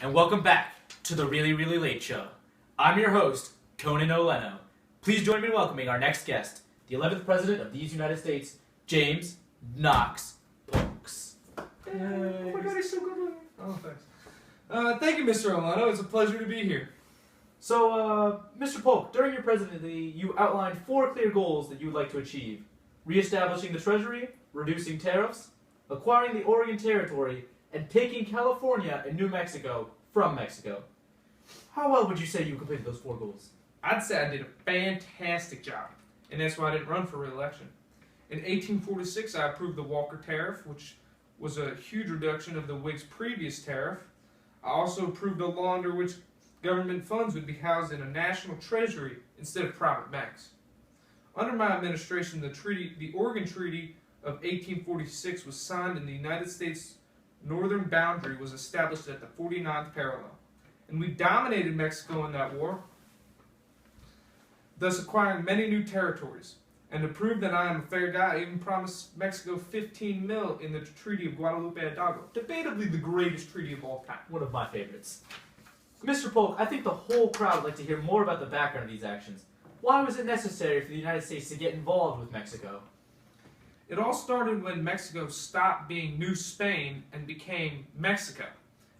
And welcome back to the Really Really Late Show. I'm your host, Connan Oleno. Please join me in welcoming our next guest, the 11th President of these United States, James Knox Polks. Oh my God, he's so good. Oh, thanks. Thank you, Mr. Oleno. It's a pleasure to be here. So, Mr. Polk, during your presidency, you outlined 4 clear goals that you would like to achieve. Reestablishing the Treasury, reducing tariffs, acquiring the Oregon Territory, and taking California and New Mexico from Mexico. How well would you say you completed those 4 goals? I'd say I did a fantastic job, and that's why I didn't run for re-election. In 1846, I approved the Walker Tariff, which was a huge reduction of the Whigs' previous tariff. I also approved a law under which government funds would be housed in a national treasury instead of private banks. Under my administration, the Oregon Treaty of 1846 was signed, and the United States northern boundary was established at the 49th parallel. And we dominated Mexico in that war, thus acquiring many new territories. And to prove that I am a fair guy, I even promised Mexico $15 million in the Treaty of Guadalupe Hidalgo, debatably the greatest treaty of all time. One of my favorites. Mr. Polk, I think the whole crowd would like to hear more about the background of these actions. Why was it necessary for the United States to get involved with Mexico? It all started when Mexico stopped being New Spain and became Mexico,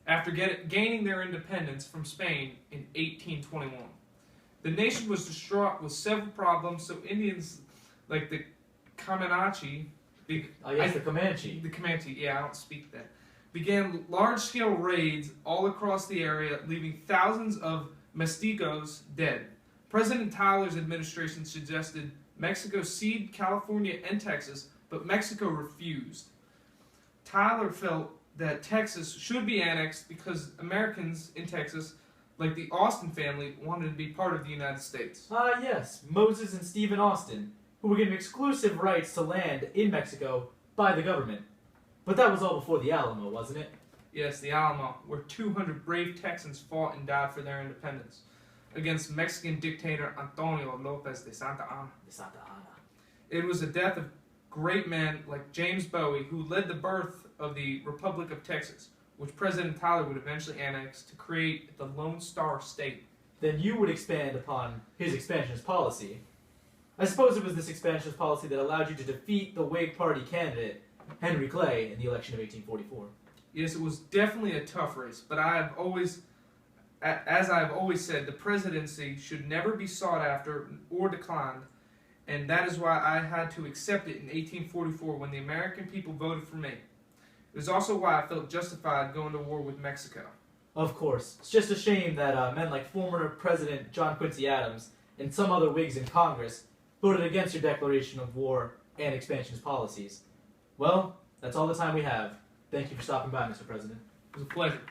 after gaining their independence from Spain in 1821. The nation was distraught with several problems, so Indians like the Comanche, the Comanche. The Comanche, yeah, I don't speak that, began large-scale raids all across the area, leaving thousands of mestizos dead. President Tyler's administration suggested Mexico cede California and Texas, but Mexico refused. Tyler felt that Texas should be annexed because Americans in Texas, like the Austin family, wanted to be part of the United States. Yes, Moses and Stephen Austin, who were given exclusive rights to land in Mexico by the government. But that was all before the Alamo, wasn't it? Yes, the Alamo, where 200 brave Texans fought and died for their independence against Mexican dictator Antonio Lopez de Santa Anna. It was the death of great men like James Bowie, who led the birth of the Republic of Texas, which President Tyler would eventually annex to create the Lone Star State. Then you would expand upon his expansionist policy. I suppose it was this expansionist policy that allowed you to defeat the Whig Party candidate, Henry Clay, in the election of 1844. Yes, it was definitely a tough race, but as I've always said, the presidency should never be sought after or declined, and that is why I had to accept it in 1844 when the American people voted for me. It is also why I felt justified going to war with Mexico. Of course. It's just a shame that men like former President John Quincy Adams and some other Whigs in Congress voted against your declaration of war and expansionist policies. Well, that's all the time we have. Thank you for stopping by, Mr. President. It was a pleasure.